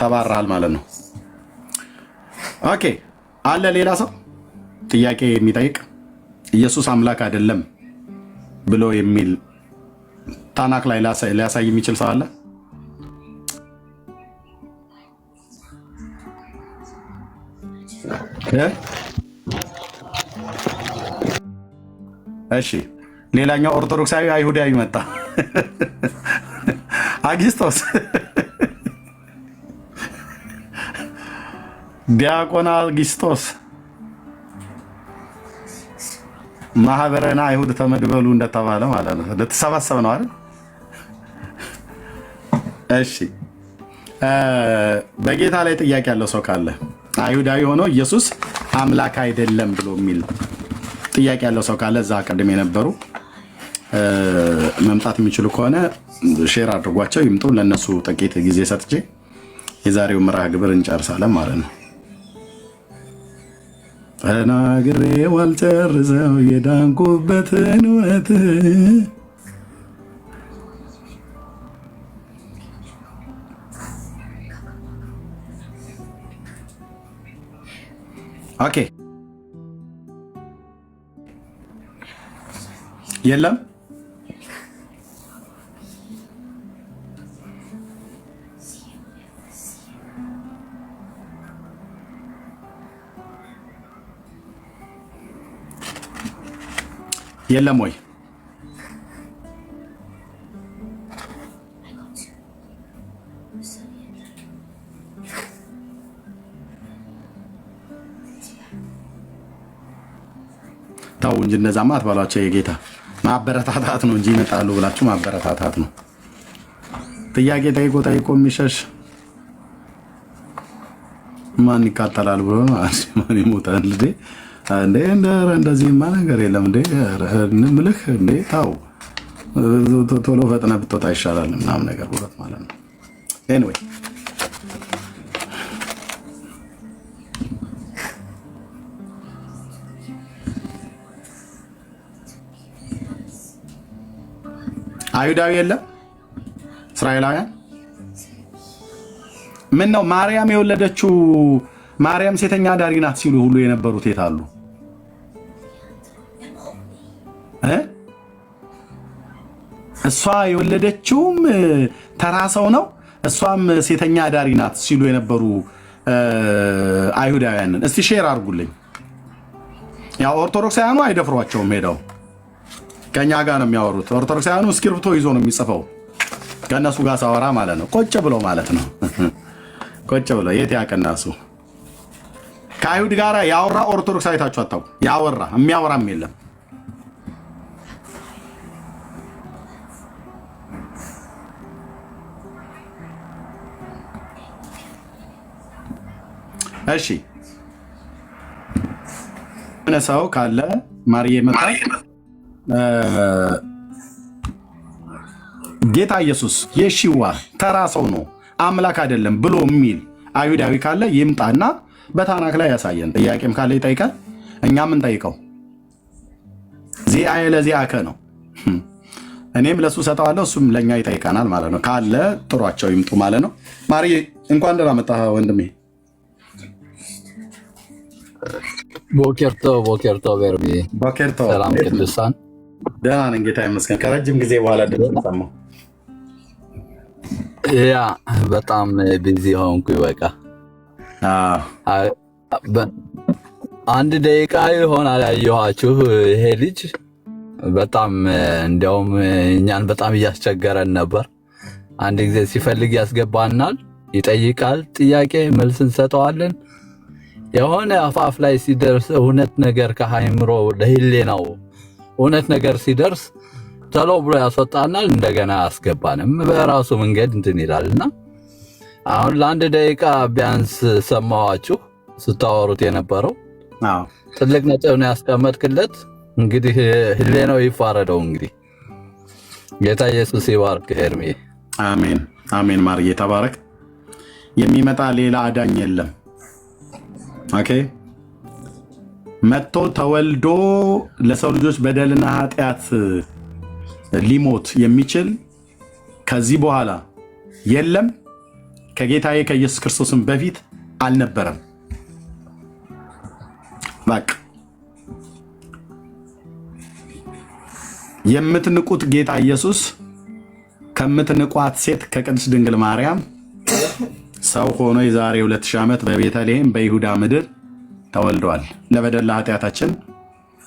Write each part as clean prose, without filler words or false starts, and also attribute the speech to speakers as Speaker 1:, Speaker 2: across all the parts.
Speaker 1: ተባረሃል ማለት ነው። ኦኬ አለ ሌላ ሰው ጥያቄ የሚጠይቅ ኢየሱስ አምላክ አይደለም ብሎ የሚል ታናክ ላይ ሊያሳይ የሚችል ሰው አለ? እሺ ሌላኛው ኦርቶዶክሳዊ አይሁዳዊ መጣ። አጊስቶስ ዲያቆን አጊስቶስ ማህበረና አይሁድ ተመድበሉ እንደተባለ ማለት ነው። እንደተሰባሰብ ነው አይደል? እሺ በጌታ ላይ ጥያቄ ያለው ሰው ካለ አይሁዳዊ ሆኖ ኢየሱስ አምላክ አይደለም ብሎ የሚል ጥያቄ ያለው ሰው ካለ እዛ ቀደም የነበሩ መምጣት የሚችሉ ከሆነ ሼር አድርጓቸው ይምጡ። ለነሱ ጥቂት ጊዜ ሰጥቼ የዛሬው መርሃ ግብር እንጨርሳለን ማለት ነው። ተናግሬ ዋልጨርሰው የዳንኩበትን እውነት ኦኬ የለም የለም ወይ? ታው እንጂ እነዛማ አትባሏቸው። የጌታ ማበረታታት ነው እንጂ ይመጣሉ ብላችሁ ማበረታታት ነው። ጥያቄ ጠይቆ የሚሸሽ ማን ይቃጠላል ብሎ ማን ይሞታል እንዴ? እንደዚህማ ነገር የለም እንዴ ምልህ እንዴ ታው ቶሎ ፈጥነ ብትወጣ ይሻላል ምናምን ነገር ብሎት ማለት ነው። ኤኒዌይ አይሁዳዊ የለም እስራኤላውያን ምን ነው ማርያም የወለደችው ማርያም ሴተኛ አዳሪ ናት ሲሉ ሁሉ የነበሩት የት አሉ? እሷ የወለደችውም ተራ ሰው ነው እሷም ሴተኛ አዳሪ ናት ሲሉ የነበሩ አይሁዳውያንን እስቲ ሼር አድርጉልኝ። ያው ኦርቶዶክሳውያኑ አይደፍሯቸውም ሄደው ከኛ ጋር ነው የሚያወሩት። ኦርቶዶክሳውያኑ እስክሪብቶ ይዞ ነው የሚጽፈው ከነሱ ጋር ሳወራ ማለት ነው። ቆጭ ብሎ ማለት ነው። ቆጭ ብሎ የት ያቀናሱ ከአይሁድ ጋር ያወራ ኦርቶዶክስ አይታችሁ አታውቁ? ያወራ የሚያወራም የለም። እሺ ምን ሰው ካለ ማርዬ መጣ ጌታ ኢየሱስ የሺዋ ተራ ሰው ነው አምላክ አይደለም ብሎ የሚል አይሁዳዊ ካለ ይምጣና በታናክ ላይ ያሳየን። ጥያቄም ካለ ይጠይቃል፣ እኛም እንጠይቀው። ዚአየ ለዚአከ ነው። እኔም ለሱ ሰጠዋለሁ፣ እሱም ለኛ ይጠይቀናል ማለት ነው። ካለ ጥሯቸው ይምጡ ማለት ነው። ማርዬ እንኳን ደህና መጣህ ወንድሜ።
Speaker 2: ቦኬርቶ በርቢ
Speaker 1: ቦኬርቶ
Speaker 2: ሰላም ቅዱሳን
Speaker 1: ደህና ነኝ ጌታ ይመስገን። ከረጅም ጊዜ በኋላ ድምፅ ሰማሁ።
Speaker 2: ያ በጣም ቢዚ ሆንኩ። በቃ አንድ ደቂቃ ይሆናል ያየኋችሁ። ይሄ ልጅ በጣም እንዲያውም እኛን በጣም እያስቸገረን ነበር። አንድ ጊዜ ሲፈልግ ያስገባናል፣ ይጠይቃል፣ ጥያቄ መልስ እንሰጠዋለን። የሆነ አፋፍ ላይ ሲደርስ እውነት ነገር ከሃይምሮ ለህሌናው እውነት ነገር ሲደርስ ተሎ ብሎ ያስወጣናል፣ እንደገና ያስገባንም በራሱ መንገድ እንትን ይላልና አሁን ለአንድ ደቂቃ ቢያንስ ሰማዋችሁ ስታወሩት የነበረው ትልቅ ነጥብ ነው ያስቀመጥክለት። እንግዲህ ህሌናው ይፋረደው። እንግዲህ ጌታ ኢየሱስ ይባርክ። ኤርሚ
Speaker 1: አሜን አሜን። ማርዬ ተባረክ። የሚመጣ ሌላ አዳኝ የለም። ኦኬ መጥቶ ተወልዶ ለሰው ልጆች በደልና ኃጢአት ሊሞት የሚችል ከዚህ በኋላ የለም። ከጌታዬ ከኢየሱስ ክርስቶስም በፊት አልነበረም። በቃ የምትንቁት ጌታ ኢየሱስ ከምትንቋት ሴት ከቅድስት ድንግል ማርያም ሰው ሆኖ የዛሬ 2000 ዓመት በቤተልሔም በይሁዳ ምድር ተወልዷል። ለበደል ለኃጢአታችን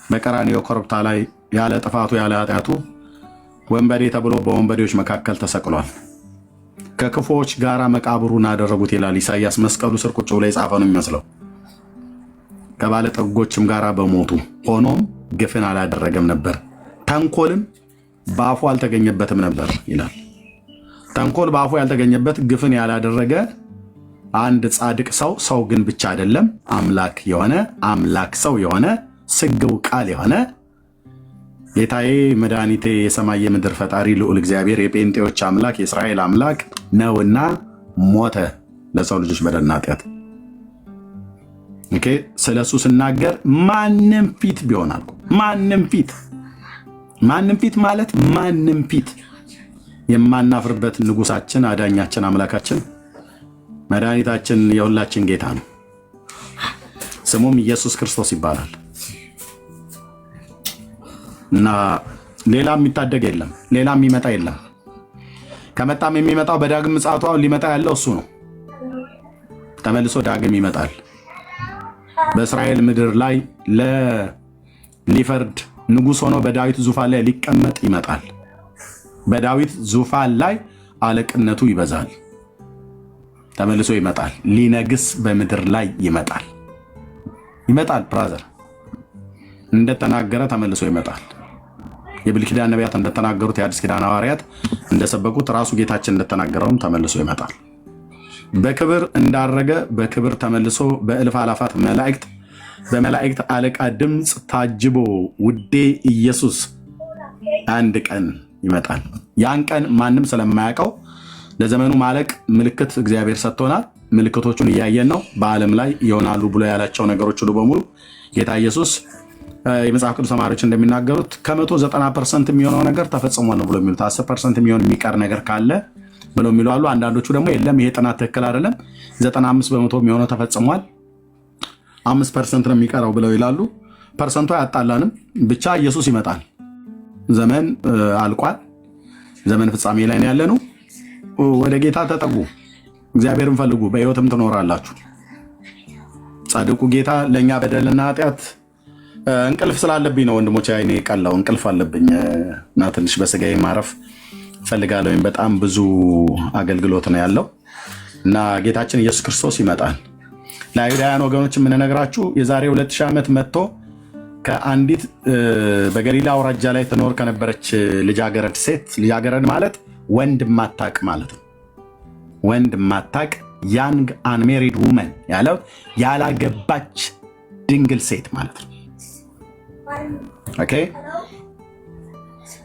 Speaker 1: በቀራንዮ ኮረብታ ላይ ያለ ጥፋቱ ያለ ኃጢአቱ ወንበዴ ተብሎ በወንበዴዎች መካከል ተሰቅሏል። ከክፉዎች ጋራ መቃብሩን አደረጉት ይላል ኢሳይያስ። መስቀሉ ስር ቁጭ ብሎ የጻፈ ነው የሚመስለው። ከባለጠጎችም ጋራ በሞቱ ሆኖም ግፍን አላደረገም ነበር፣ ተንኮልም በአፉ አልተገኘበትም ነበር ይላል። ተንኮል በአፉ ያልተገኘበት ግፍን ያላደረገ አንድ ጻድቅ ሰው ግን ብቻ አይደለም፣ አምላክ የሆነ አምላክ ሰው የሆነ ስግው ቃል የሆነ ጌታዬ መድኃኒቴ የሰማይ የምድር ፈጣሪ ልዑል እግዚአብሔር የጴንጤዎች አምላክ የእስራኤል አምላክ ነውና ሞተ ለሰው ልጆች በደልና ኃጢአት። ኦኬ ስለሱ ስናገር ማንም ፊት ቢሆን አልኩ። ማንም ፊት ማለት ማንም ፊት የማናፍርበት ንጉሳችን፣ አዳኛችን፣ አምላካችን፣ መድኃኒታችን የሁላችን ጌታ ነው። ስሙም ኢየሱስ ክርስቶስ ይባላል እና ሌላ የሚታደግ የለም፣ ሌላ የሚመጣ የለም። ከመጣም የሚመጣው በዳግም ምጽአቱ ሊመጣ ያለው እሱ ነው። ተመልሶ ዳግም ይመጣል። በእስራኤል ምድር ላይ ሊፈርድ ንጉሥ ሆኖ በዳዊት ዙፋን ላይ ሊቀመጥ ይመጣል። በዳዊት ዙፋን ላይ አለቅነቱ ይበዛል። ተመልሶ ይመጣል። ሊነግስ በምድር ላይ ይመጣል። ብራዘር እንደተናገረ ተመልሶ ይመጣል። የብሉይ ኪዳን ነቢያት እንደተናገሩት፣ የአዲስ ኪዳን ሐዋርያት እንደሰበኩት፣ ራሱ ጌታችን እንደተናገረውም ተመልሶ ይመጣል። በክብር እንዳረገ በክብር ተመልሶ በእልፍ አላፋት መላእክት በመላእክት አለቃ ድምፅ ታጅቦ ውዴ ኢየሱስ አንድ ቀን ይመጣል። ያን ቀን ማንም ስለማያውቀው ለዘመኑ ማለቅ ምልክት እግዚአብሔር ሰጥቶናል። ምልክቶቹን እያየን ነው። በዓለም ላይ ይሆናሉ ብሎ ያላቸው ነገሮች ሁሉ በሙሉ ጌታ ኢየሱስ የመጽሐፍ ቅዱስ ተማሪዎች እንደሚናገሩት ከ190% የሚሆነው ነገር ተፈጽሟል ነው ብሎ የሚሉት። 10% የሚሆን የሚቀር ነገር ካለ ብለው የሚሉ አሉ። አንዳንዶቹ ደግሞ የለም ይሄ ጥናት ትክክል አይደለም፣ 95% የሚሆነው ተፈጽሟል፣ 5% ነው የሚቀረው ብለው ይላሉ። ፐርሰንቱ አያጣላንም። ብቻ ኢየሱስ ይመጣል። ዘመን አልቋል። ዘመን ፍጻሜ ላይ ነው ያለነው። ወደ ጌታ ተጠጉ፣ እግዚአብሔርን ፈልጉ፣ በሕይወትም ትኖራላችሁ። ጻድቁ ጌታ ለእኛ በደልና ኃጢአት እንቅልፍ ስላለብኝ ነው ወንድሞች፣ አይኔ ቀላው እንቅልፍ አለብኝ እና ትንሽ በስጋዬ ማረፍ ፈልጋለሁ። በጣም ብዙ አገልግሎት ነው ያለው እና ጌታችን ኢየሱስ ክርስቶስ ይመጣል። ለአይሁዳውያን ወገኖች የምንነግራችሁ የዛሬ 2000 ዓመት መጥቶ ከአንዲት በገሊላ አውራጃ ላይ ትኖር ከነበረች ልጃገረድ ሴት፣ ልጃገረድ ማለት ወንድ ማታቅ ማለት ነው። ወንድ ማታቅ ያንግ አንሜሪድ ውመን ያለው ያላገባች ድንግል ሴት ማለት ነው። ኦኬ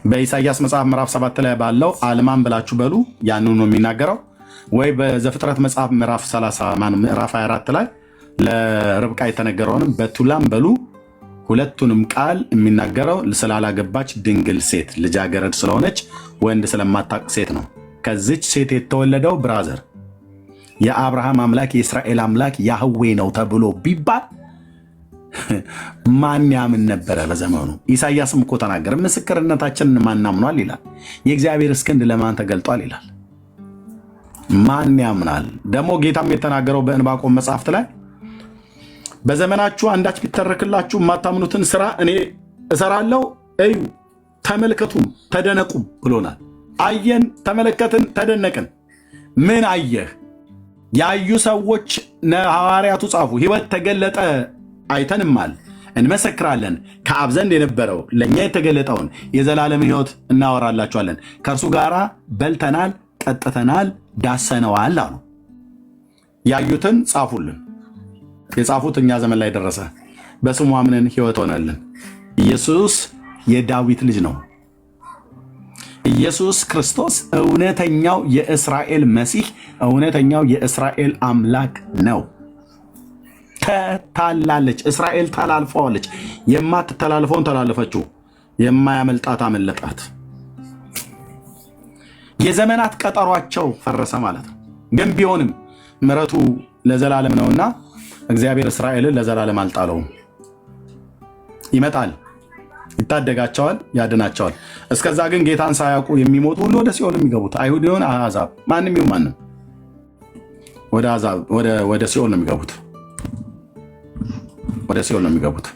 Speaker 1: በኢሳይያስ መጽሐፍ ምዕራፍ 7 ላይ ባለው አልማን ብላችሁ በሉ ያንኑ ነው የሚናገረው። ወይ በዘፍጥረት መጽሐፍ ምዕራፍ 24 ላይ ለርብቃ የተነገረውንም በቱላም በሉ። ሁለቱንም ቃል የሚናገረው ስላላገባች ድንግል ሴት ልጃገረድ ስለሆነች ወንድ ስለማታቅ ሴት ነው። ከዚች ሴት የተወለደው ብራዘር የአብርሃም አምላክ የእስራኤል አምላክ ያህዌ ነው ተብሎ ቢባል ማን ያምን ነበረ በዘመኑ? ኢሳይያስም እኮ ተናገረ። ምስክርነታችንን ማን አምኗል ይላል። የእግዚአብሔር እስክንድ ለማን ተገልጧል ይላል። ማን ያምናል? ደግሞ ጌታም የተናገረው በዕንባቆም መጽሐፍት ላይ በዘመናችሁ አንዳች ቢተረክላችሁ የማታምኑትን ስራ እኔ እሰራለሁ፣ እዩ፣ ተመልከቱም፣ ተደነቁም ብሎናል። አየን፣ ተመለከትን፣ ተደነቅን። ምን አየህ? ያዩ ሰዎች ሐዋርያቱ ጻፉ። ሕይወት ተገለጠ፣ አይተንማል፣ እንመሰክራለን። ከአብ ዘንድ የነበረው ለእኛ የተገለጠውን የዘላለም ሕይወት እናወራላችኋለን። ከእርሱ ጋር በልተናል፣ ጠጥተናል፣ ዳሰነዋል አሉ። ያዩትን ጻፉልን። የጻፉት እኛ ዘመን ላይ ደረሰ። በስሙ አምነን ሕይወት ሆነልን። ኢየሱስ የዳዊት ልጅ ነው። ኢየሱስ ክርስቶስ እውነተኛው የእስራኤል መሲህ፣ እውነተኛው የእስራኤል አምላክ ነው። ተታላለች፣ እስራኤል ተላልፈዋለች። የማትተላልፈውን ተላለፈችው፣ የማያመልጣት አመለጣት። የዘመናት ቀጠሯቸው ፈረሰ ማለት ነው። ግን ቢሆንም ምሕረቱ ለዘላለም ነውና እግዚአብሔር እስራኤልን ለዘላለም አልጣለውም። ይመጣል፣ ይታደጋቸዋል፣ ያድናቸዋል። እስከዛ ግን ጌታን ሳያውቁ የሚሞቱ ሁሉ ወደ ሲኦል የሚገቡት አይሁድ ይሁን አሕዛብ፣ ማንም ይሁን ማንም ወደ ሲኦል ነው የሚገቡት። ወደ ሲኦል ነው የሚገቡት።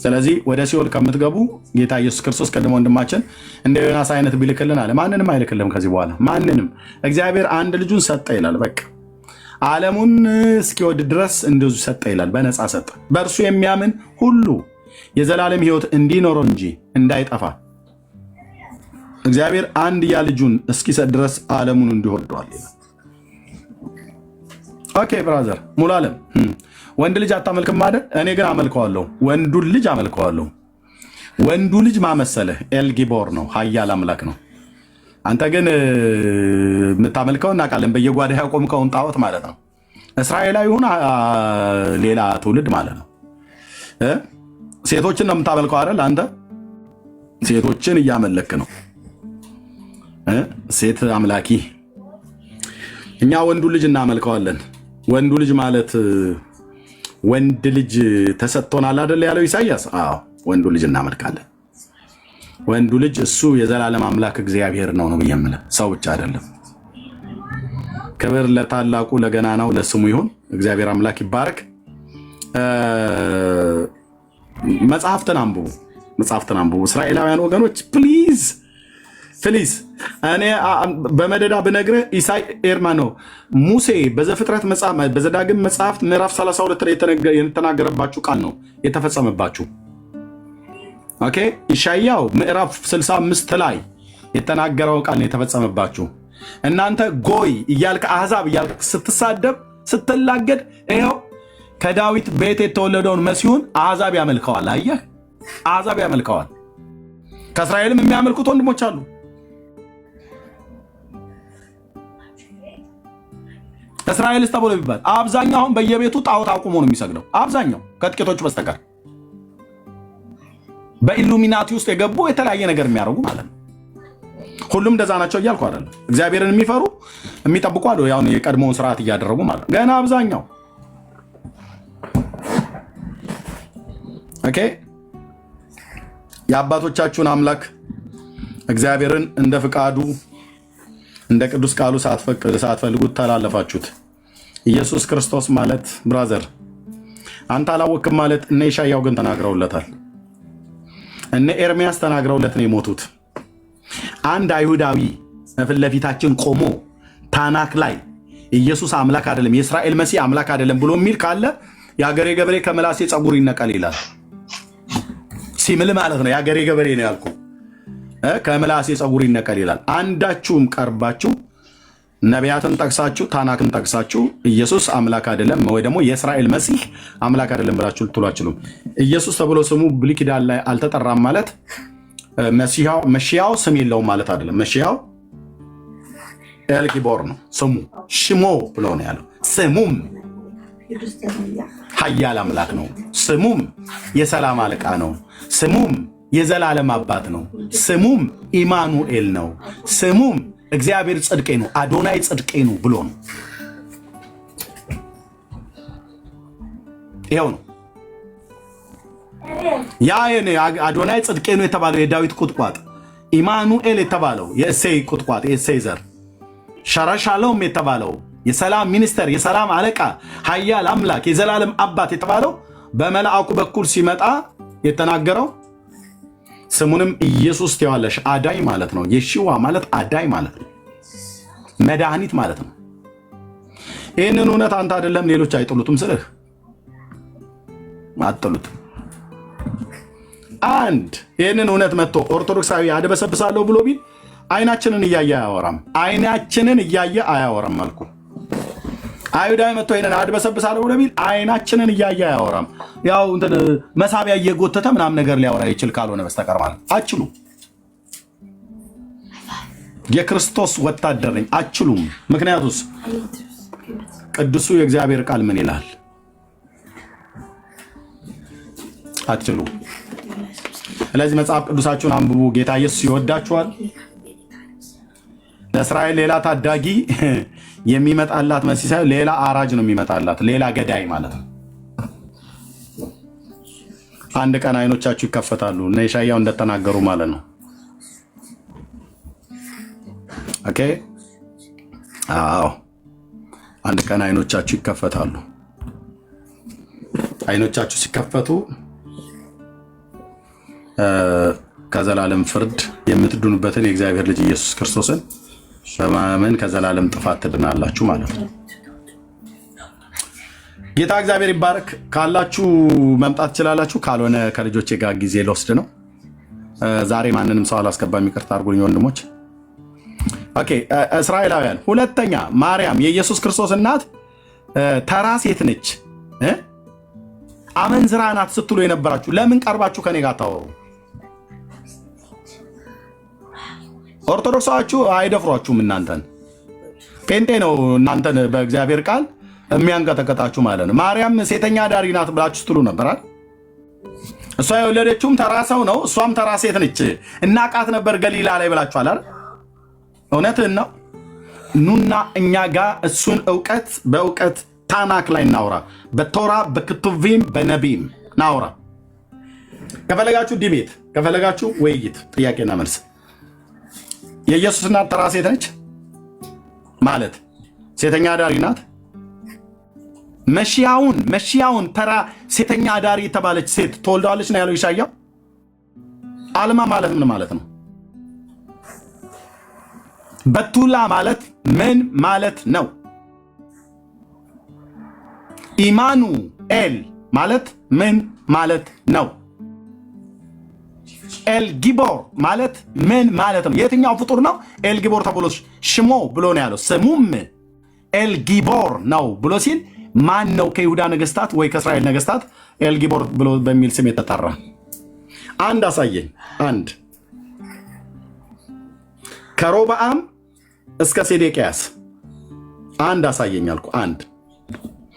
Speaker 1: ስለዚህ ወደ ሲኦል ከምትገቡ ጌታ ኢየሱስ ክርስቶስ ቀድሞ ወንድማችን እንደ ዮናስ አይነት ቢልክልን አለ። ማንንም አይልክልም ከዚህ በኋላ ማንንም። እግዚአብሔር አንድ ልጁን ሰጠ ይላል። በቃ ዓለሙን እስኪወድ ድረስ እንደዚሁ ሰጠ ይላል። በነፃ ሰጠ። በእርሱ የሚያምን ሁሉ የዘላለም ሕይወት እንዲኖረው እንጂ እንዳይጠፋ እግዚአብሔር አንድያ ልጁን እስኪሰጥ ድረስ ዓለሙን እንዲወደዋል ይላል። ኦኬ ብራዘር ሙሉ ዓለም ወንድ ልጅ አታመልክም አይደል? እኔ ግን አመልከዋለሁ። ወንዱን ልጅ አመልከዋለሁ። ወንዱ ልጅ ማመሰለህ ኤልጊቦር ነው፣ ኃያል አምላክ ነው። አንተ ግን የምታመልከው እናውቃለን፣ በየጓዳ ያቆምከውን ጣዖት ማለት ነው። እስራኤላዊ ይሁን ሌላ ትውልድ ማለት ነው። ሴቶችን ነው የምታመልከው አይደል? አንተ ሴቶችን እያመለክ ነው። ሴት አምላኪ። እኛ ወንዱ ልጅ እናመልከዋለን። ወንዱ ልጅ ማለት ወንድ ልጅ ተሰጥቶናል አይደል ያለው ኢሳይያስ? አዎ ወንዱ ልጅ እናመልካለን። ወንዱ ልጅ እሱ የዘላለም አምላክ እግዚአብሔር ነው ብዬ የምልህ፣ ሰው ብቻ አይደለም። ክብር ለታላቁ ለገናናው ለስሙ ይሁን። እግዚአብሔር አምላክ ይባረክ። መጽሐፍትን አንብቡ፣ መጽሐፍትን አንብቡ። እስራኤላውያን ወገኖች ፕሊዝ ፕሊዝ፣ እኔ በመደዳ ብነግርህ ነው ሙሴ በዘፍጥረት መጽሐፍ በዘዳግም መጽሐፍት ምዕራፍ 32 ላይ የተናገረባችሁ ቃል ነው የተፈጸመባችሁ። ኦኬ ኢሳይያው ምዕራፍ 65 ላይ የተናገረው ቃል ነው የተፈጸመባችሁ። እናንተ ጎይ እያልክ አሕዛብ እያልክ ስትሳደብ ስትላገድ፣ ይኸው ከዳዊት ቤት የተወለደውን መሲሁን አሕዛብ ያመልከዋል። አየህ፣ አሕዛብ ያመልከዋል። ከእስራኤልም የሚያመልኩት ወንድሞች አሉ። እስራኤልስ ተብሎ ቢባል አብዛኛው አሁን በየቤቱ ጣዖት አቁሞ ነው የሚሰግደው። አብዛኛው ከጥቂቶቹ በስተቀር በኢሉሚናቲ ውስጥ የገቡ የተለያየ ነገር የሚያደርጉ ማለት ነው። ሁሉም እንደዛ ናቸው እያልኩ አይደለም። እግዚአብሔርን የሚፈሩ የሚጠብቁ አሉ፣ ያው የቀድሞውን ስርዓት እያደረጉ ማለት ነው። ገና አብዛኛው ኦኬ። የአባቶቻችሁን አምላክ እግዚአብሔርን እንደ ፍቃዱ እንደ ቅዱስ ቃሉ ሳትፈልጉት ተላለፋችሁት። ኢየሱስ ክርስቶስ ማለት ብራዘር አንተ አላወቅም ማለት እነ ኢሳይያው ግን ተናግረውለታል። እነ ኤርሚያስ ተናግረውለት ነው የሞቱት። አንድ አይሁዳዊ ፊት ለፊታችን ቆሞ ታናክ ላይ ኢየሱስ አምላክ አይደለም የእስራኤል መሲህ አምላክ አይደለም ብሎ የሚል ካለ የአገሬ ገበሬ ከምላሴ ጸጉር ይነቀል ይላል። ሲምል ማለት ነው። የአገሬ ገበሬ ነው ያልኩ። ከምላሴ ጸጉር ይነቀል ይላል። አንዳችሁም ቀርባችሁ ነቢያትን ጠቅሳችሁ ታናክን ጠቅሳችሁ ኢየሱስ አምላክ አይደለም ወይ ደግሞ የእስራኤል መሲህ አምላክ አይደለም ብላችሁ ልትሉ አትችሉም። ኢየሱስ ተብሎ ስሙ ብሉይ ኪዳን ላይ አልተጠራም ማለት መሲያው ስም የለውም ማለት አይደለም። መሲያው ኤልጊቦር ነው ስሙ። ሽሞ ብሎ ነው ያለው። ስሙም ኃያል አምላክ ነው። ስሙም የሰላም አለቃ ነው። ስሙም የዘላለም አባት ነው። ስሙም ኢማኑኤል ነው። ስሙም እግዚአብሔር ጽድቄ ነው፣ አዶናይ ጽድቄ ነው ብሎ ነው። ይኸው ነው ያ አዶናይ ጽድቄ ነው የተባለው የዳዊት ቁጥቋጥ፣ ኢማኑኤል የተባለው የእሴይ ቁጥቋጥ የእሴይ ዘር፣ ሸረሻሎም የተባለው የሰላም ሚኒስተር የሰላም አለቃ ኃያል አምላክ የዘላለም አባት የተባለው በመልአኩ በኩል ሲመጣ የተናገረው ስሙንም ኢየሱስ ትይዋለሽ። አዳይ ማለት ነው። የሺዋ ማለት አዳይ ማለት ነው። መድኃኒት ማለት ነው። ይህንን እውነት አንተ አይደለም ሌሎች አይጥሉትም ስልህ አጥሉትም። አንድ ይህንን እውነት መጥቶ ኦርቶዶክሳዊ አደበሰብሳለሁ ብሎ ቢል አይናችንን እያየ አያወራም። አይናችንን እያየ አያወራም አልኩ። አይሁዳዊ መጥቶ ይሄንን አድበሰብሳለሁ ብሎ ቢል አይናችንን እያየ አያወራም። ያው እንትን መሳቢያ እየጎተተ ምናምን ነገር ሊያወራ ይችል ካልሆነ በስተቀር ማለት አችሉም። የክርስቶስ ወታደር ነኝ አችሉም። ምክንያቱስ ቅዱሱ የእግዚአብሔር ቃል ምን ይላል? አትችሉም። ስለዚህ መጽሐፍ ቅዱሳችሁን አንብቡ። ጌታ ኢየሱስ ይወዳችኋል። ለእስራኤል ሌላ ታዳጊ የሚመጣላት መሲህ ሳይሆን ሌላ አራጅ ነው የሚመጣላት፣ ሌላ ገዳይ ማለት ነው። አንድ ቀን አይኖቻችሁ ይከፈታሉ እና ኢሳይያው እንደተናገሩ ማለት ነው። ኦኬ አዎ፣ አንድ ቀን አይኖቻችሁ ይከፈታሉ። አይኖቻችሁ ሲከፈቱ ከዘላለም ፍርድ የምትድኑበትን የእግዚአብሔር ልጅ ኢየሱስ ክርስቶስን በማመን ከዘላለም ጥፋት ትድናላችሁ ማለት ነው። ጌታ እግዚአብሔር ይባረክ። ካላችሁ መምጣት ትችላላችሁ፣ ካልሆነ ከልጆቼ ጋር ጊዜ ልወስድ ነው። ዛሬ ማንንም ሰው አላስገባም፣ ይቅርታ አድርጉልኝ ወንድሞች። ኦኬ እስራኤላውያን፣ ሁለተኛ ማርያም የኢየሱስ ክርስቶስ እናት ተራ ሴት ነች፣ አመንዝራ ናት ስትሉ የነበራችሁ ለምን ቀርባችሁ ከኔ ጋር ታወሩ? ኦርቶዶክሳችሁ አይደፍሯችሁም። እናንተን ጴንጤ ነው እናንተን በእግዚአብሔር ቃል የሚያንቀጠቀጣችሁ ማለት ነው። ማርያም ሴተኛ ዳሪ ናት ብላችሁ ስትሉ ነበራል። እሷ የወለደችውም ተራ ሰው ነው፣ እሷም ተራ ሴት ነች፣ እናቃት ነበር ገሊላ ላይ ብላችኋል አይደል? እውነትህን ነው። ኑና እኛ ጋር እሱን እውቀት በእውቀት ታናክ ላይ እናውራ፣ በቶራ በክቱቪም በነቢም ናውራ። ከፈለጋችሁ ዲቤት፣ ከፈለጋችሁ ውይይት፣ ጥያቄና መልስ። የኢየሱስ እናት ተራ ሴት ነች ማለት ሴተኛ ዳሪ ናት። መሺያውን ተራ ሴተኛ ዳሪ የተባለች ሴት ትወልደዋለች ነው ያለው ኢሳይያው። አልማ ማለት ምን ማለት ነው? በቱላ ማለት ምን ማለት ነው? ኢማኑኤል ማለት ምን ማለት ነው? ኤልጊቦር ማለት ምን ማለት ነው? የትኛው ፍጡር ነው ኤልጊቦር ተብሎ ሽሞ ብሎ ነው ያለው? ስሙም ኤልጊቦር ነው ብሎ ሲል ማን ነው ከይሁዳ ነገስታት ወይ ከእስራኤል ነገስታት ኤልጊቦር ብሎ በሚል ስም የተጠራ? አንድ አሳየኝ። አንድ ከሮብዓም እስከ ሴዴቅያስ አንድ አሳየኝ አልኩ። አንድ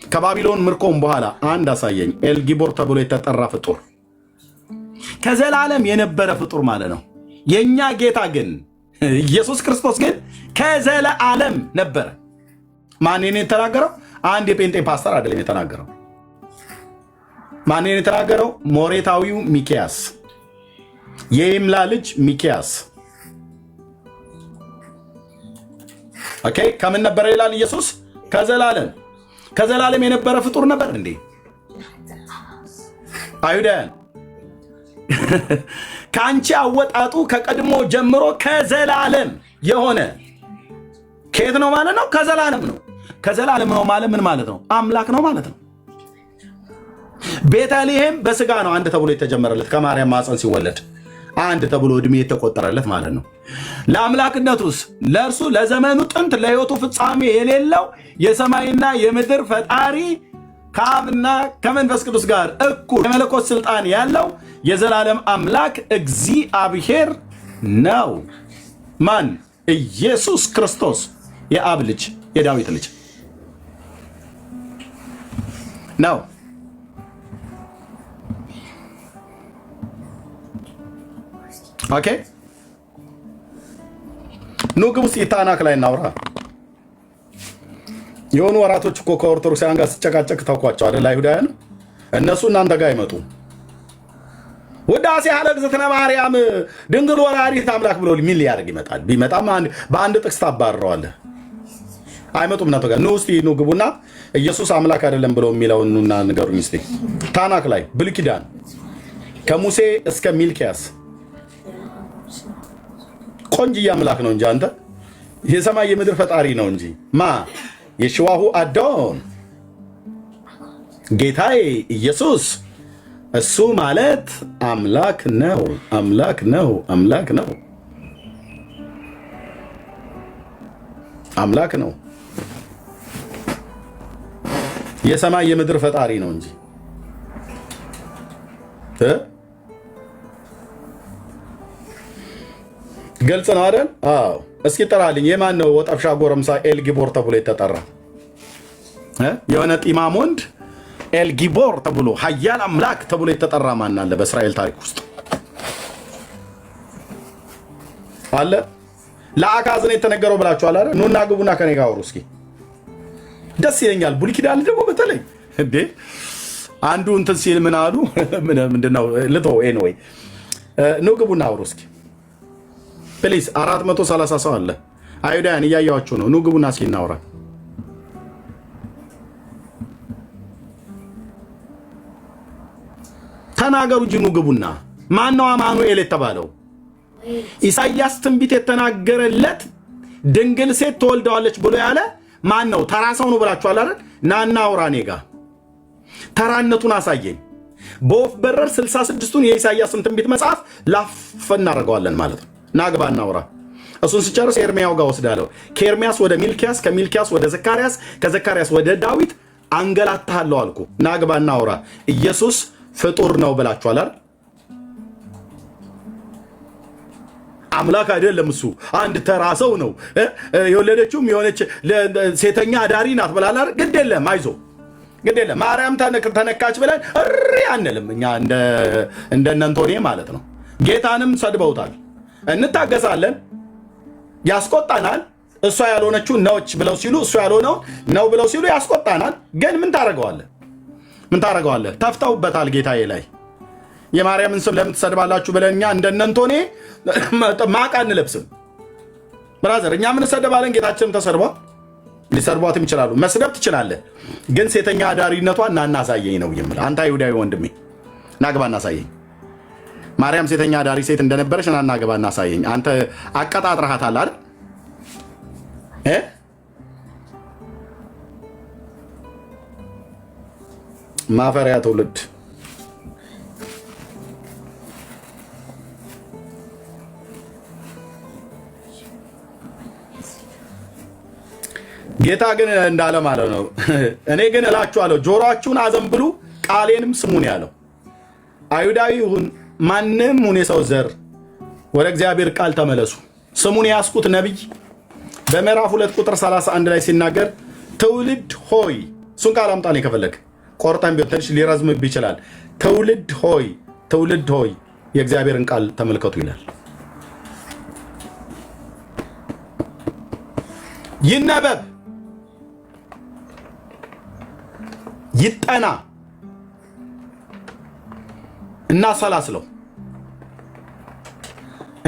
Speaker 1: ከባቢሎን ምርኮም በኋላ አንድ አሳየኝ። ኤልጊቦር ተብሎ የተጠራ ፍጡር ከዘላለም የነበረ ፍጡር ማለት ነው። የኛ ጌታ ግን ኢየሱስ ክርስቶስ ግን ከዘላለም ነበረ። ማንን የተናገረው? አንድ የጴንጤ ፓስተር አይደለም የተናገረው። ማንን የተናገረው? ሞሬታዊው ሚኪያስ፣ የይምላ ልጅ ሚኪያስ። ኦኬ ከምን ነበረ ይላል ኢየሱስ? ከዘላለም። ከዘላለም የነበረ ፍጡር ነበር እንዴ? አይሁዳውያን ከአንቺ አወጣጡ ከቀድሞ ጀምሮ ከዘላለም የሆነ ከየት ነው ማለት ነው? ከዘላለም ነው። ከዘላለም ነው ማለት ምን ማለት ነው? አምላክ ነው ማለት ነው። ቤተልሔም በስጋ ነው አንድ ተብሎ የተጀመረለት፣ ከማርያም ማፀን ሲወለድ አንድ ተብሎ እድሜ የተቆጠረለት ማለት ነው። ለአምላክነቱስ ለእርሱ ለዘመኑ ጥንት ለሕይወቱ ፍጻሜ የሌለው የሰማይና የምድር ፈጣሪ ከአብና ከመንፈስ ቅዱስ ጋር እኩል የመለኮት ስልጣን ያለው የዘላለም አምላክ እግዚአብሔር ነው። ማን? ኢየሱስ ክርስቶስ የአብ ልጅ የዳዊት ልጅ ነው። ኦኬ ኑ ግቡ እስኪ ታናክ ላይ እናውራ። የሆኑ ወራቶች እኮ ከኦርቶዶክሳውያን ጋር ሲጨቃጨቅ ታውቋቸው አይደል? አይሁዳውያን እነሱ እናንተ ጋር አይመጡ። ውዳሴ ያለ እግዝእትነ ማርያም ድንግል ወላዲተ አምላክ ብሎ ምን ሊያደርግ ይመጣል? ቢመጣም በአንድ ጥቅስ ታባርረዋለህ። አይመጡም እናንተ ጋር። ኑ እስቲ ኑ ግቡና ኢየሱስ አምላክ አይደለም ብለው የሚለውን ኑና ንገሩኝ እስቲ። ታናክ ላይ ብሉይ ኪዳን ከሙሴ እስከ ሚልኪያስ ቆንጅዬ አምላክ ነው እንጂ አንተ የሰማይ የምድር ፈጣሪ ነው እንጂ ማ የሽዋሁ አዶን ጌታዬ ኢየሱስ እሱ ማለት አምላክ ነው። አምላክ ነው። አምላክ ነው። አምላክ ነው። የሰማይ የምድር ፈጣሪ ነው እንጂ ግልጽ ነው አይደል? አዎ። እስኪ ጥራልኝ። የማን ነው ወጠፍሻ ጎረምሳ ኤልጊቦር ተብሎ የተጠራ? የሆነ ጢማም ወንድ ኤልጊቦር ተብሎ ኃያል አምላክ ተብሎ የተጠራ ማን አለ? በእስራኤል ታሪክ ውስጥ አለ? ለአካዝ ነው የተነገረው ብላችኋል አይደል? ኑና ግቡና ከኔ ጋር አውሩ እስኪ። ደስ ይለኛል። ብሉይ ኪዳን ደግሞ በተለይ እንዴ አንዱ እንትን ሲል ምን አሉ ምንድነው ልቶ ኤኒዌይ ኑ ግቡና አውሩ እስኪ ፕሊዝ። 430 ሰው አለ። አይሁዳውያን እያያችሁ ነው። ኑ ግቡና እስኪ እናውራ። ተናገሩ እንጂ ኑ ግቡና። ማነው አማኑኤል የተባለው? ኢሳይያስ ትንቢት የተናገረለት ድንግል ሴት ትወልደዋለች ብሎ ያለ ማን ነው? ተራ ሰው ነው ብላችኋል አይደል? ናና አውራ እኔ ጋ ተራነቱን አሳየኝ። በወፍ በረር 66ቱን የኢሳይያስን ትንቢት መጽሐፍ ላፍ እናደርገዋለን ማለት ነው። ናግባ እናውራ። እሱን ሲጨርስ ኤርሚያው ጋር ወስዳለሁ። ከኤርሚያስ ወደ ሚልኪያስ፣ ከሚልኪያስ ወደ ዘካርያስ፣ ከዘካርያስ ወደ ዳዊት አንገላታለሁ አልኩ። ናግባ እናውራ። ኢየሱስ ፍጡር ነው ብላችኋል አይደል? አምላክ አይደለም እሱ አንድ ተራ ሰው ነው። የወለደችውም የሆነች ሴተኛ አዳሪ ናት ብላላ። ግድ የለም አይዞ፣ ግድ የለም ማርያም ተነካች ብለን እሪ አንልም እኛ እንደነንቶኔ ማለት ነው። ጌታንም ሰድበውታል፣ እንታገሳለን፣ ያስቆጣናል። እሷ ያልሆነችው ነች ብለው ሲሉ እሱ ያልሆነው ነው ብለው ሲሉ ያስቆጣናል። ግን ምን ታደርገዋለህ? ምን ታደርገዋለህ? ተፍተውበታል ጌታዬ ላይ። የማርያምን ስም ለምን ትሰድባላችሁ ብለን እኛ እንደነንቶኔ ማቅ አንለብስም። ብራዘር እኛ ምን ሰደባለን? ጌታችንም ተሰድቧል። ሊሰድቧትም ይችላሉ። መስደብ ትችላለህ፣ ግን ሴተኛ አዳሪነቷን ና እናሳየኝ ነው የምልህ። አንተ አይሁዳዊ ወንድሜ ናግባ እናሳየኝ። ማርያም ሴተኛ አዳሪ ሴት እንደነበረች ና ናግባ እናሳየኝ። አንተ አቀጣጥረሃታል አይደል? ማፈሪያ ትውልድ። ጌታ ግን እንዳለ ማለት ነው፣ እኔ ግን እላችኋለሁ ጆሮአችሁን አዘንብሉ ቃሌንም ስሙን ያለው። አይሁዳዊ ይሁን ማንም ሁን የሰው ዘር ወደ እግዚአብሔር ቃል ተመለሱ። ስሙን ያስኩት ነቢይ በምዕራፍ 2 ቁጥር 31 ላይ ሲናገር ትውልድ ሆይ፣ እሱን ቃል አምጣልኝ ከፈለግ ቆርጠን ቢሆን ትንሽ ሊረዝምብ ይችላል። ትውልድ ሆይ፣ ትውልድ ሆይ የእግዚአብሔርን ቃል ተመልከቱ ይላል። ይነበብ፣ ይጠና፣ እናሰላስለው፣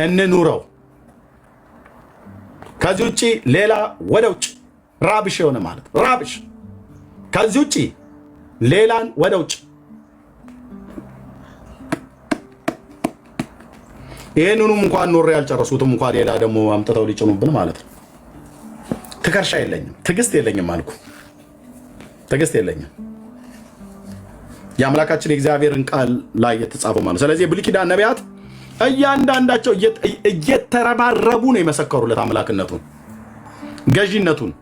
Speaker 1: እንኑረው። ከዚህ ውጭ ሌላ ወደ ውጭ ራብሽ የሆነ ማለት ራብሽ። ከዚህ ውጭ ሌላን ወደ ውጭ። ይህንኑም እንኳን ኖሬ ያልጨረሱትም እንኳን ሌላ ደግሞ አምጥተው ሊጭኑብን ማለት ነው። ትከርሻ የለኝም፣ ትዕግስት የለኝም አልኩ። ትዕግስት የለኝም። የአምላካችን የእግዚአብሔርን ቃል ላይ የተጻፈው ማለት። ስለዚህ የብሉይ ኪዳን ነቢያት እያንዳንዳቸው እየተረባረቡ ነው የመሰከሩለት አምላክነቱን፣ ገዢነቱን፣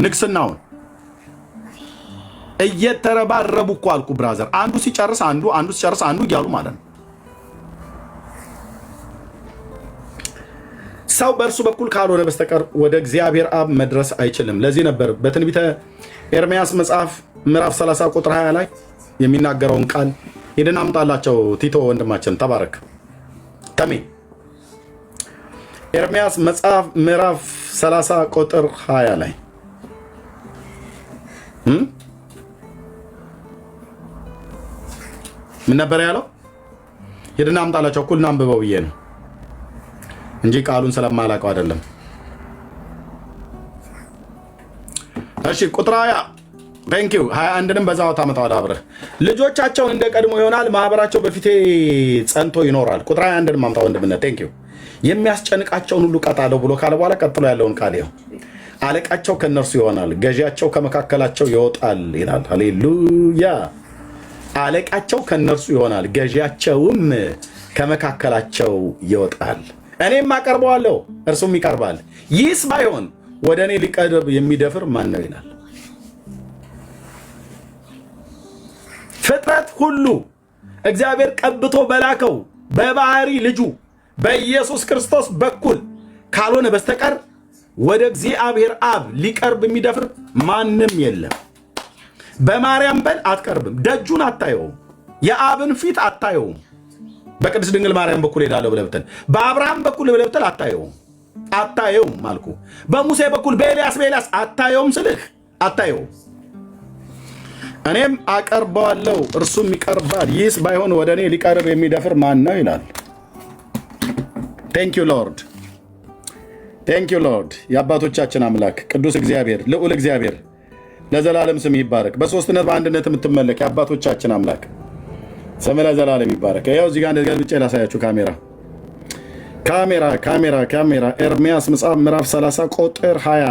Speaker 1: ንግስናውን እየተረባረቡ እኮ አልኩ ብራዘር። አንዱ ሲጨርስ አንዱ፣ አንዱ ሲጨርስ አንዱ እያሉ ማለት ነው። ሰው በእርሱ በኩል ካልሆነ በስተቀር ወደ እግዚአብሔር አብ መድረስ አይችልም። ለዚህ ነበር በትንቢተ ኤርምያስ መጽሐፍ ምዕራፍ 30 ቁጥር 20 ላይ የሚናገረውን ቃል ሄደን አምጣላቸው። ቲቶ ወንድማችን ተባረክ ተሜ። ኤርምያስ መጽሐፍ ምዕራፍ 30 ቁጥር 20 ላይ ምን ነበር ያለው? ሄደን አምጣላቸው። እኩል እናንብበው ብዬ ነው እንጂ ቃሉን ስለማላውቀው አይደለም። እሺ ቁጥር 20 ቴንክ ዩ 21ንም በዛው ታመጣው አብረህ። ልጆቻቸውን እንደ ቀድሞ ይሆናል፣ ማህበራቸው በፊቴ ጸንቶ ይኖራል። ቁጥር 21ንም አምጣው ወንድምነት። ቴንክ ዩ። የሚያስጨንቃቸውን ሁሉ ቀጣለሁ ብሎ ካለ በኋላ ቀጥሎ ያለውን ቃል ይኸው። አለቃቸው ከነርሱ ይሆናል፣ ገዢያቸው ከመካከላቸው ይወጣል ይላል። ሃሌሉያ። አለቃቸው ከነርሱ ይሆናል፣ ገዢያቸውም ከመካከላቸው ይወጣል። እኔም አቀርበዋለሁ፣ እርሱም ይቀርባል። ይህስ ባይሆን ወደ እኔ ሊቀርብ የሚደፍር ማን ነው ይላል። ፍጥረት ሁሉ እግዚአብሔር ቀብቶ በላከው በባህሪ ልጁ በኢየሱስ ክርስቶስ በኩል ካልሆነ በስተቀር ወደ እግዚአብሔር አብ ሊቀርብ የሚደፍር ማንም የለም። በማርያም በል አትቀርብም፣ ደጁን አታየውም፣ የአብን ፊት አታየውም። በቅድስት ድንግል ማርያም በኩል ሄዳለሁ ብለህ ብትል፣ በአብርሃም በኩል ብለህ ብትል አታየውም። አታየውም አልኩ። በሙሴ በኩል በኤልያስ አታየውም ስልህ አታየውም። እኔም አቀርበዋለሁ እርሱም ይቀርባል። ይህስ ባይሆን ወደ እኔ ሊቀርብ የሚደፍር ማን ነው ይላል። ቴንክ ዩ ሎርድ፣ ቴንክ ዩ ሎርድ። የአባቶቻችን አምላክ ቅዱስ እግዚአብሔር ልዑል እግዚአብሔር ለዘላለም ስም ይባረክ። በሶስትነት በአንድነት የምትመለክ የአባቶቻችን አምላክ ስም ለዘላለም ይባረክ። ያው እዚህ ጋር እንደዚህ ብቻ ላሳያችሁ። ካሜራ ኤርምያስ መጽሐፍ ምዕራፍ 30 ቁጥር 20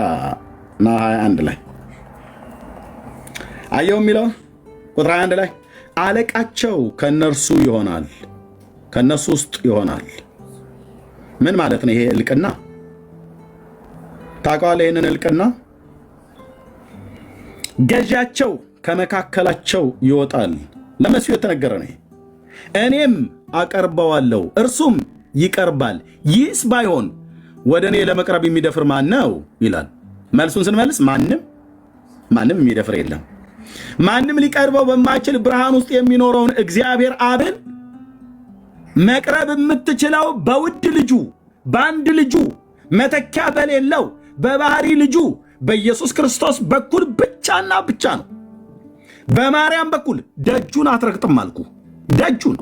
Speaker 1: እና 21 ላይ አየው የሚለው ቁጥር 21 ላይ አለቃቸው ከነርሱ ይሆናል፣ ከነሱ ውስጥ ይሆናል። ምን ማለት ነው? ይሄ እልቅና ታውቀዋለህ? ይህንን እልቅና ገዣቸው ከመካከላቸው ይወጣል። ለመሲሁ የተነገረ ነው። እኔም አቀርበዋለሁ እርሱም ይቀርባል። ይህስ ባይሆን ወደ እኔ ለመቅረብ የሚደፍር ማን ነው ይላል። መልሱን ስንመልስ ማንም የሚደፍር የለም። ማንም ሊቀርበው በማይችል ብርሃን ውስጥ የሚኖረውን እግዚአብሔር አብን መቅረብ የምትችለው በውድ ልጁ በአንድ ልጁ መተኪያ በሌለው በባህሪ ልጁ በኢየሱስ ክርስቶስ በኩል ብቻና ብቻ ነው። በማርያም በኩል ደጁን አትረግጥም አልኩ። ደጁን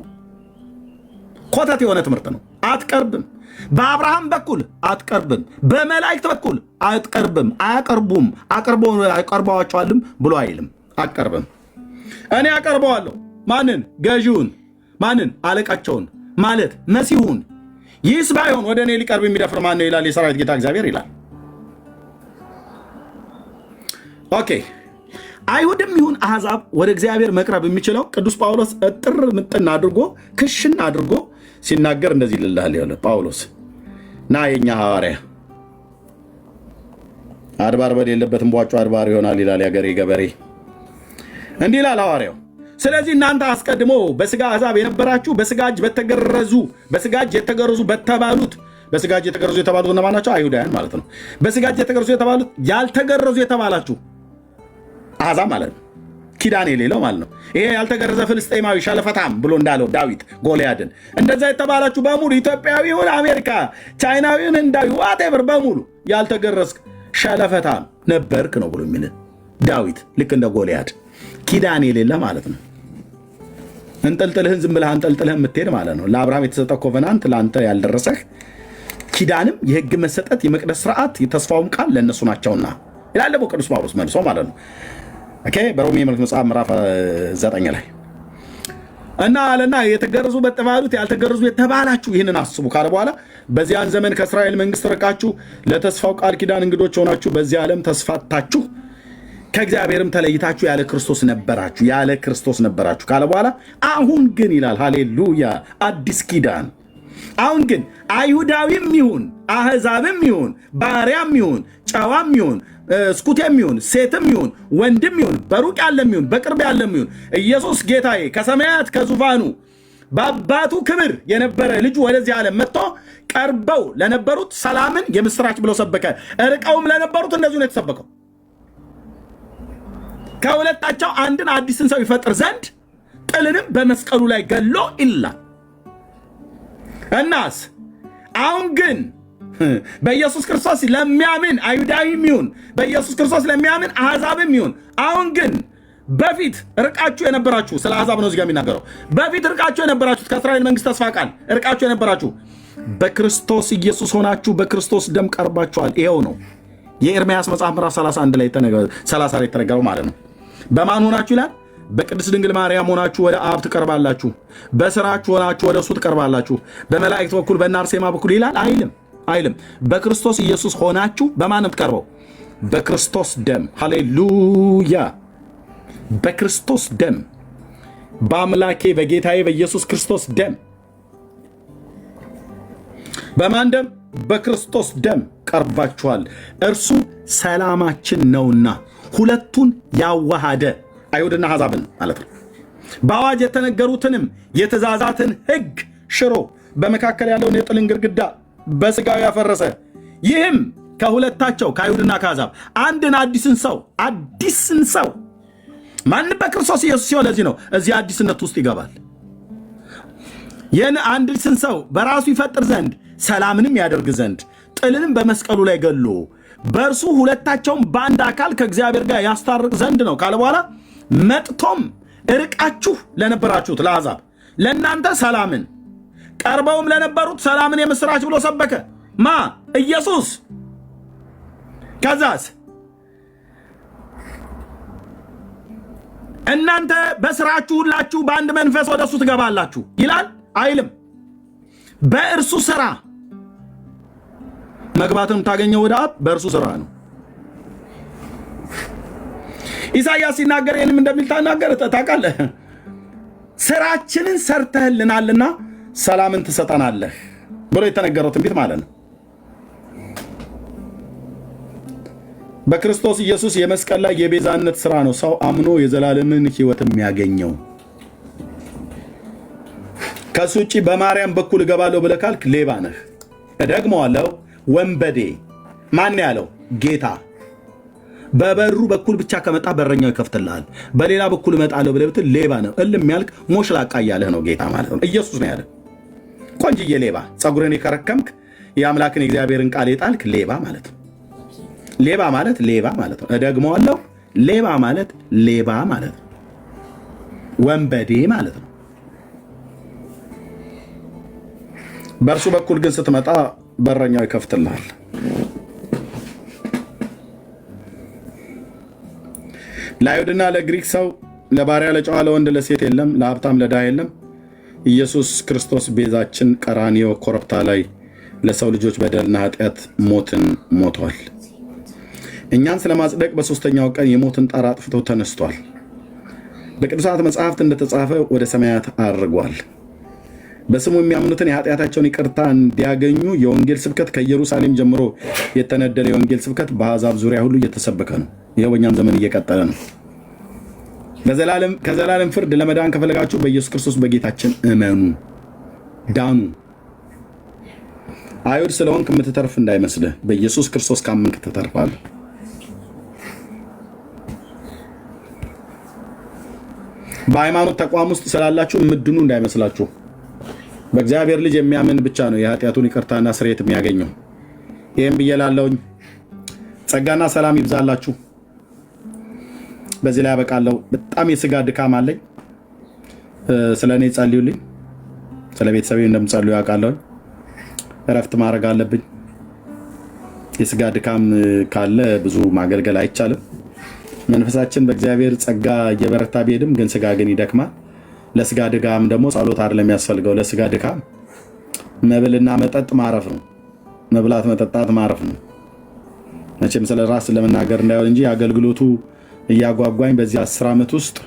Speaker 1: ኮተት የሆነ ትምህርት ነው። አትቀርብም። በአብርሃም በኩል አትቀርብም። በመላእክት በኩል አትቀርብም። አያቀርቡም። አቀርበዋቸዋልም ብሎ አይልም። አትቀርብም። እኔ አቀርበዋለሁ። ማንን? ገዢውን። ማንን? አለቃቸውን ማለት መሲሁን። ይህስ ባይሆን ወደ እኔ ሊቀርብ የሚደፍር ማን ነው ይላል የሰራዊት ጌታ እግዚአብሔር ይላል። ኦኬ፣ አይሁድም ይሁን አሕዛብ ወደ እግዚአብሔር መቅረብ የሚችለው ቅዱስ ጳውሎስ እጥር ምጥን አድርጎ ክሽን አድርጎ ሲናገር እንደዚህ ይልልሃል። ያለ ጳውሎስ ና የኛ ሐዋርያ አድባር በሌለበት እምቧጮ አድባር ይሆናል ይላል ያገሬ ገበሬ። እንዲህ ይላል ሐዋርያው፣ ስለዚህ እናንተ አስቀድሞ በሥጋ አሕዛብ የነበራችሁ በሥጋ እጅ በተገረዙ በሥጋ እጅ የተገረዙ በተባሉት በሥጋ እጅ የተገረዙ የተባሉት እነማን ናቸው? አይሁዳውያን ማለት ነው። በሥጋ እጅ የተገረዙ የተባሉት ያልተገረዙ የተባላችሁ አሕዛብ ማለት ነው። ኪዳን የሌለው ማለት ነው። ይሄ ያልተገረዘ ፍልስጤማዊ ሸለፈታም ብሎ እንዳለው ዳዊት ጎልያድን እንደዛ የተባላችሁ በሙሉ ኢትዮጵያዊውን፣ አሜሪካ፣ ቻይናዊውን፣ ህንዳዊ ዋቴቨር በሙሉ ያልተገረዝክ ሸለፈታም ነበርክ ነው ብሎ የሚል ዳዊት ልክ እንደ ጎልያድ ኪዳን የሌለ ማለት ነው። እንጠልጥልህን ዝም ብለህ አንጠልጥልህ የምትሄድ ማለት ነው። ለአብርሃም የተሰጠ ኮቨናንት ለአንተ ያልደረሰህ ኪዳንም የህግ መሰጠት የመቅደስ ስርዓት የተስፋውም ቃል ለእነሱ ናቸውና ይላል ደግሞ ቅዱስ ጳውሎስ መልሶ ማለት ነው። ኦኬ በሮሜ መልእክት መጽሐፍ ምዕራፍ 9 ላይ እና አለና የተገረዙ በተባሉት ያልተገረዙ የተባላችሁ ይህንን አስቡ ካለ በኋላ በዚያን ዘመን ከእስራኤል መንግስት ርቃችሁ ለተስፋው ቃል ኪዳን እንግዶች ሆናችሁ በዚህ ዓለም ተስፋታችሁ ከእግዚአብሔርም ተለይታችሁ ያለ ክርስቶስ ነበራችሁ ካለ በኋላ አሁን ግን ይላል ሃሌሉያ አዲስ ኪዳን አሁን ግን አይሁዳዊም ይሁን አሕዛብም ይሁን ባሪያም ይሁን ጨዋም ይሁን ስኩቴም ይሁን ሴትም ይሁን ወንድም ይሁን በሩቅ ያለም ይሁን በቅርብ ያለም ይሁን ኢየሱስ ጌታዬ ከሰማያት ከዙፋኑ በአባቱ ክብር የነበረ ልጁ ወደዚህ ዓለም መጥቶ ቀርበው ለነበሩት ሰላምን የምስራች ብሎ ሰበከ። ርቀውም ለነበሩት እንደዚሁ ነው የተሰበከው። ከሁለታቸው አንድን አዲስን ሰው ይፈጥር ዘንድ ጥልንም በመስቀሉ ላይ ገሎ ይላል። እናስ አሁን ግን በኢየሱስ ክርስቶስ ለሚያምን አይሁዳዊም ይሁን በኢየሱስ ክርስቶስ ለሚያምን አሕዛብም ይሁን አሁን ግን በፊት ርቃችሁ የነበራችሁ ስለ አሕዛብ ነው እዚህ ጋር የሚናገረው። በፊት ርቃችሁ የነበራችሁት ከእስራኤል መንግስት ተስፋ ቃል ርቃችሁ የነበራችሁ በክርስቶስ ኢየሱስ ሆናችሁ በክርስቶስ ደም ቀርባችኋል። ይኸው ነው የኤርምያስ መጽሐፍ ምዕራፍ 31 ላይ 30 ላይ የተነገረው ማለት ነው። በማን ሆናችሁ ይላል? በቅድስት ድንግል ማርያም ሆናችሁ ወደ አብ ትቀርባላችሁ። በስራችሁ ሆናችሁ ወደ እሱ ትቀርባላችሁ። በመላእክት በኩል በእነ አርሴማ በኩል ይላል አይልም። በክርስቶስ ኢየሱስ ሆናችሁ በማንም ትቀርበው በክርስቶስ ደም። ሃሌሉያ! በክርስቶስ ደም፣ በአምላኬ በጌታዬ በኢየሱስ ክርስቶስ ደም። በማን ደም? በክርስቶስ ደም ቀርባችኋል። እርሱ ሰላማችን ነውና ሁለቱን ያዋሃደ አይሁድና አሕዛብን ማለት ነው። በአዋጅ የተነገሩትንም የትእዛዛትን ሕግ ሽሮ በመካከል ያለውን የጥልን ግድግዳ በሥጋው ያፈረሰ፣ ይህም ከሁለታቸው ከአይሁድና ከአሕዛብ አንድን አዲስን ሰው ማን በክርስቶስ ኢየሱስ ሲሆን ለዚህ ነው እዚህ አዲስነት ውስጥ ይገባል። ይህን አንድን ሰው በራሱ ይፈጥር ዘንድ ሰላምንም ያደርግ ዘንድ ጥልንም በመስቀሉ ላይ ገሎ በእርሱ ሁለታቸውን በአንድ አካል ከእግዚአብሔር ጋር ያስታርቅ ዘንድ ነው ካለ በኋላ መጥቶም እርቃችሁ ለነበራችሁት ለአሕዛብ ለእናንተ ሰላምን ቀርበውም ለነበሩት ሰላምን የምስራች ብሎ ሰበከ። ማ ኢየሱስ። ከዛስ እናንተ በስራችሁ ሁላችሁ በአንድ መንፈስ ወደሱ ትገባላችሁ ይላል አይልም? በእርሱ ስራ መግባትም ታገኘው ወደ አብ በእርሱ ስራ ነው። ኢሳይያስ ሲናገር ይህንም እንደሚል ታውቃለህ። ስራችንን ሰርተህልናልና ሰላምን ትሰጠናለህ ብሎ የተነገረው ትንቢት ማለት ነው። በክርስቶስ ኢየሱስ የመስቀል ላይ የቤዛነት ስራ ነው ሰው አምኖ የዘላለምን ሕይወት የሚያገኘው። ከሱ ውጪ በማርያም በኩል እገባለሁ ብለህ ካልክ ሌባ ነህ። እደግመዋለሁ፣ ወንበዴ። ማን ያለው? ጌታ። በበሩ በኩል ብቻ ከመጣ በረኛው ይከፍትልሃል። በሌላ በኩል እመጣለሁ ብለህ ብትል ሌባ ነው። እልም ያልክ ሞሽላቃ እያለህ ነው ጌታ ማለት ነው። ኢየሱስ ነው ያለ። ቆንጅዬ ሌባ፣ ፀጉርን የከረከምክ የአምላክን የእግዚአብሔርን ቃል የጣልክ ሌባ ማለት ነው። ሌባ ማለት ሌባ ማለት ነው። እደግመዋለሁ፣ ሌባ ማለት ሌባ ማለት ነው። ወንበዴ ማለት ነው። በእርሱ በኩል ግን ስትመጣ በረኛው ይከፍትልሃል። ለአይሁድና ለግሪክ ሰው፣ ለባሪያ ለጨዋ፣ ለወንድ ለሴት የለም፣ ለሀብታም ለድሃ የለም። ኢየሱስ ክርስቶስ ቤዛችን ቀራንዮ ኮረብታ ላይ ለሰው ልጆች በደልና ኃጢአት ሞትን ሞቷል። እኛን ስለማጽደቅ በሦስተኛው ቀን የሞትን ጣር አጥፍቶ ተነስቷል። በቅዱሳት መጽሐፍት እንደተጻፈ ወደ ሰማያት አርጓል። በስሙ የሚያምኑትን የኃጢአታቸውን ይቅርታ እንዲያገኙ የወንጌል ስብከት ከኢየሩሳሌም ጀምሮ የተነደለ የወንጌል ስብከት በአሕዛብ ዙሪያ ሁሉ እየተሰበከ ነው። ይኸው በእኛም ዘመን እየቀጠለ ነው። ከዘላለም ፍርድ ለመዳን ከፈለጋችሁ በኢየሱስ ክርስቶስ በጌታችን እመኑ፣ ዳኑ። አይሁድ ስለሆንክ የምትተርፍ እንዳይመስልህ፣ በኢየሱስ ክርስቶስ ካመንክ ትተርፋለህ። በሃይማኖት ተቋም ውስጥ ስላላችሁ የምትድኑ እንዳይመስላችሁ። በእግዚአብሔር ልጅ የሚያምን ብቻ ነው የኃጢአቱን ይቅርታና ስርየት የሚያገኘው። ይህም ብዬ ላለሁኝ ጸጋና ሰላም ይብዛላችሁ። በዚህ ላይ ያበቃለሁ። በጣም የስጋ ድካም አለኝ። ስለ እኔ ጸልዩልኝ። ስለ ቤተሰቤ እንደምጸልዩ ያውቃለሁ። እረፍት ማድረግ አለብኝ። የስጋ ድካም ካለ ብዙ ማገልገል አይቻልም። መንፈሳችን በእግዚአብሔር ጸጋ እየበረታ ቢሄድም ግን ስጋ ግን ይደክማል። ለስጋ ድካም ደግሞ ጸሎት አይደለም የሚያስፈልገው። ለስጋ ድካም መብልና መጠጥ ማረፍ ነው። መብላት መጠጣት ማረፍ ነው። መቼም ስለ ራስ ለመናገር እንዳይሆን እንጂ አገልግሎቱ እያጓጓኝ በዚህ 10 ዓመት ውስጥ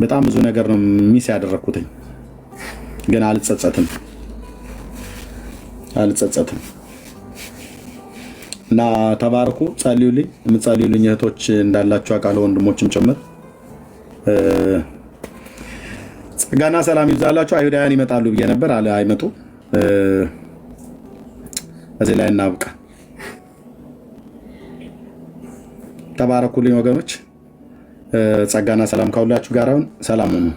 Speaker 1: በጣም ብዙ ነገር ነው ሚስ ያደረኩትኝ። ግን አልጸጸትም እና ተባረኩ። ጸልዩልኝ። የምትጸልዩልኝ እህቶች እንዳላችሁ አውቃለሁ፣ ወንድሞችም ጭምር። ጸጋና ሰላም ይብዛላችሁ። አይሁዳውያን ይመጣሉ ብዬ ነበር፣ አይመጡ። እዚህ ላይ እናብቃ። ተባረኩልኝ ወገኖች። ጸጋና ሰላም ከሁላችሁ ጋር አሁን ሰላም ሁኑ።